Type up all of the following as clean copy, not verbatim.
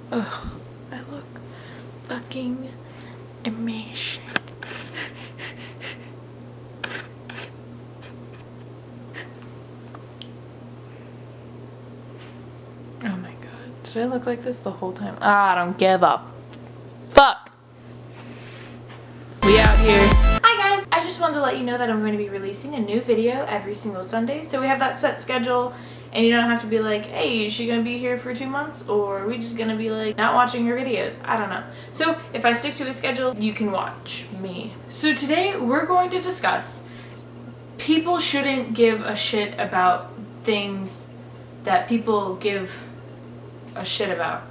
Ugh, I look fucking amazing. Oh my god. Did I look like this the whole time? I don't give a fuck. We out here. Hi guys! I just wanted to let you know that I'm going to be releasing a new video every single Sunday. So we have that set schedule and you don't have to be like, hey, is she going to be here for 2 months? Or are we just going to be like not watching her videos? I don't know. So if I stick to a schedule, you can watch me. So today we're going to discuss people shouldn't give a shit about things that people give a shit about.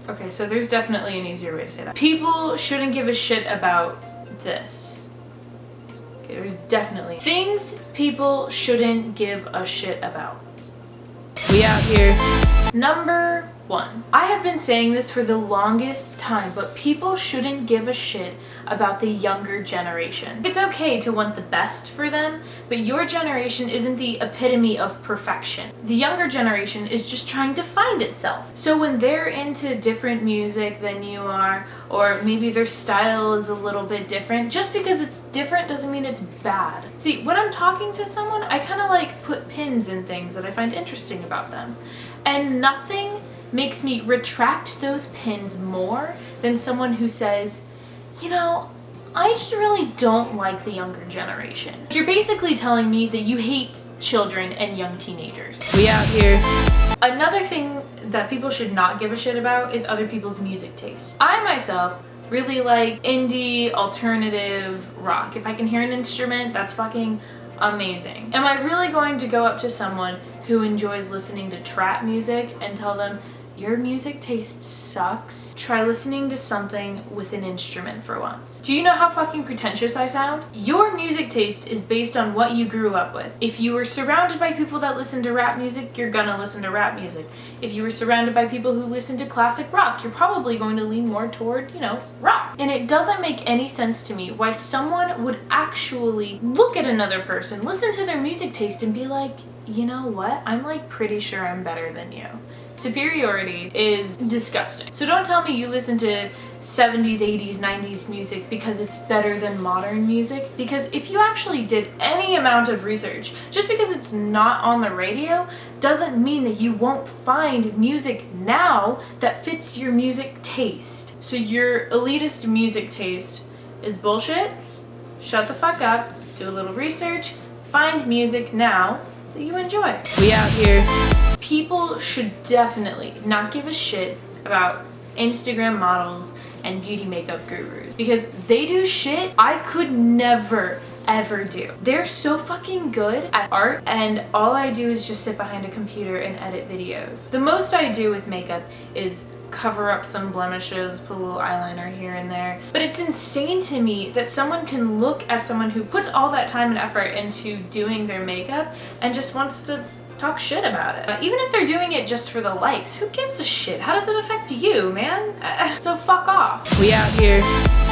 Okay, so there's definitely an easier way to say that. People shouldn't give a shit about this. Okay, there's definitely things people shouldn't give a shit about. We out here. Number 1. I have been saying this for the longest time, but people shouldn't give a shit about the younger generation. It's okay to want the best for them, but your generation isn't the epitome of perfection. The younger generation is just trying to find itself. So when they're into different music than you are, or maybe their style is a little bit different, just because it's different doesn't mean it's bad. See, when I'm talking to someone, I kind of like put pins in things that I find interesting about them. And nothing makes me retract those pins more than someone who says, you know, I just really don't like the younger generation. You're basically telling me that you hate children and young teenagers. We out here. Another thing that people should not give a shit about is other people's music taste. I myself really like indie, alternative rock. If I can hear an instrument, that's fucking amazing. Am I really going to go up to someone who enjoys listening to trap music and tell them, your music taste sucks? Try listening to something with an instrument for once. Do you know how fucking pretentious I sound? Your music taste is based on what you grew up with. If you were surrounded by people that listen to rap music, you're gonna listen to rap music. If you were surrounded by people who listen to classic rock, you're probably going to lean more toward, you know, rock. And it doesn't make any sense to me why someone would actually look at another person, listen to their music taste and be like, you know what? I'm like pretty sure I'm better than you. Superiority is disgusting. So don't tell me you listen to 70s, 80s, 90s music because it's better than modern music, because if you actually did any amount of research, just because it's not on the radio doesn't mean that you won't find music now that fits your music taste. So your elitist music taste is bullshit. Shut the fuck up, do a little research, find music now that you enjoy. We out here. People should definitely not give a shit about Instagram models and beauty makeup gurus, because they do shit I could never ever do. They're so fucking good at art, and all I do is just sit behind a computer and edit videos. The most I do with makeup is cover up some blemishes, put a little eyeliner here and there. But it's insane to me that someone can look at someone who puts all that time and effort into doing their makeup and just wants to talk shit about it. Even if they're doing it just for the likes, who gives a shit? How does it affect you, man? So fuck off. We out here.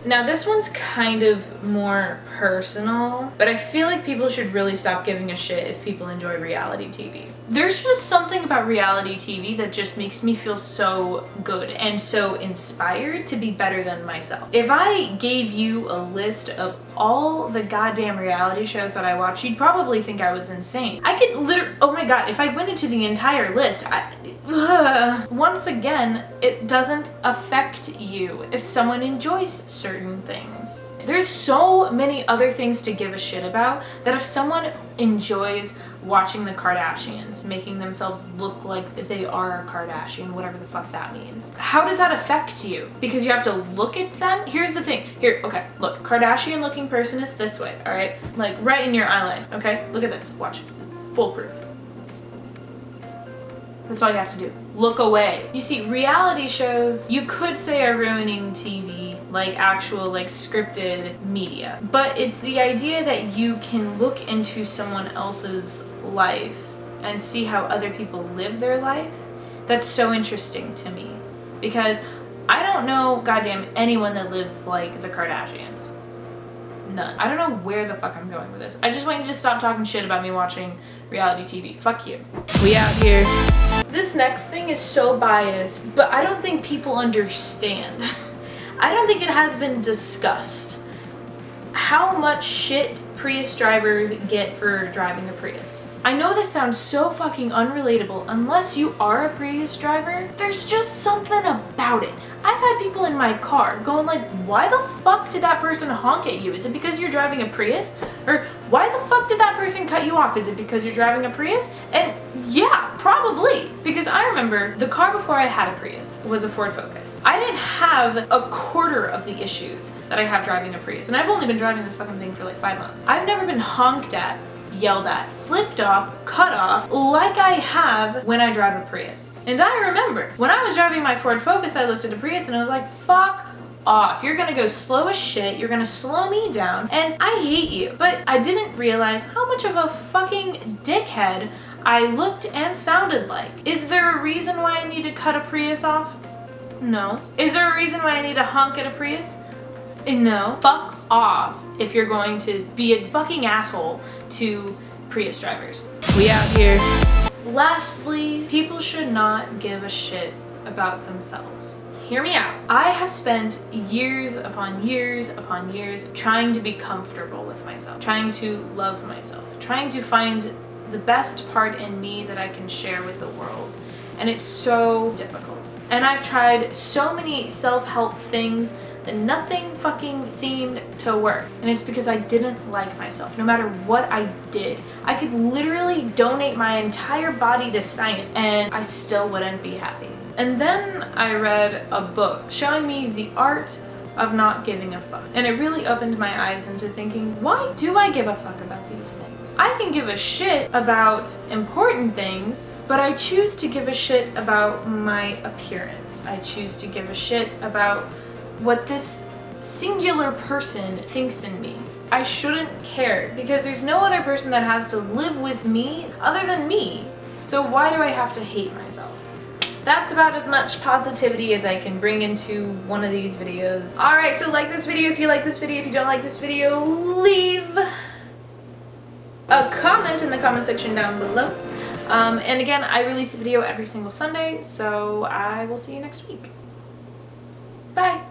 Now this one's kind of more personal, but I feel like people should really stop giving a shit if people enjoy reality TV. There's just something about reality TV that just makes me feel so good and so inspired to be better than myself. If I gave you a list of all the goddamn reality shows that I watch, you'd probably think I was insane. I could literally, oh my god, if I went into the entire list, once again, it doesn't affect you if someone enjoys certain things. There's so many other things to give a shit about that if someone enjoys watching the Kardashians, making themselves look like they are a Kardashian, whatever the fuck that means, how does that affect you? Because you have to look at them? Here's the thing. Here, okay, look, Kardashian looking person is this way, all right? Like right in your eye line, okay? Look at this, watch. Foolproof. That's all you have to do. Look away. You see, reality shows, you could say are ruining TV, like actual, like scripted media. But it's the idea that you can look into someone else's life and see how other people live their life. That's so interesting to me. Because I don't know goddamn anyone that lives like the Kardashians. None. I don't know where the fuck I'm going with this. I just want you to stop talking shit about me watching reality TV. Fuck you. We out here. This next thing is so biased, but I don't think people understand. I don't think it has been discussed how much shit Prius drivers get for driving a Prius. I know this sounds so fucking unrelatable. Unless you are a Prius driver, there's just something about it. I've had people in my car going like, why the fuck did that person honk at you? Is it because you're driving a Prius? Or why the fuck did that person cut you off? Is it because you're driving a Prius? And yeah, probably. Because I remember the car before I had a Prius was a Ford Focus. I didn't have a quarter of the issues that I have driving a Prius. And I've only been driving this fucking thing for like 5 months. I've never been honked at, yelled at, flipped off, cut off, like I have when I drive a Prius. And I remember, when I was driving my Ford Focus, I looked at a Prius and I was like, fuck off. You're gonna go slow as shit, you're gonna slow me down, and I hate you. But I didn't realize how much of a fucking dickhead I looked and sounded like. Is there a reason why I need to cut a Prius off? No. Is there a reason why I need to honk at a Prius? No. Fuck off if you're going to be a fucking asshole to Prius drivers. We out here. Lastly, people should not give a shit about themselves. Hear me out. I have spent years upon years upon years trying to be comfortable with myself, trying to love myself, trying to find the best part in me that I can share with the world. And it's so difficult. And I've tried so many self-help things that nothing fucking seemed to work. And it's because I didn't like myself. No matter what I did, I could literally donate my entire body to science and I still wouldn't be happy. And then I read a book showing me the art of not giving a fuck. And it really opened my eyes into thinking, why do I give a fuck about these things? I can give a shit about important things, but I choose to give a shit about my appearance. I choose to give a shit about what this singular person thinks in me. I shouldn't care because there's no other person that has to live with me other than me. So why do I have to hate myself? That's about as much positivity as I can bring into one of these videos. Alright, so like this video if you like this video. If you don't like this video, leave a comment in the comment section down below. And again, I release a video every single Sunday, so I will see you next week. Bye!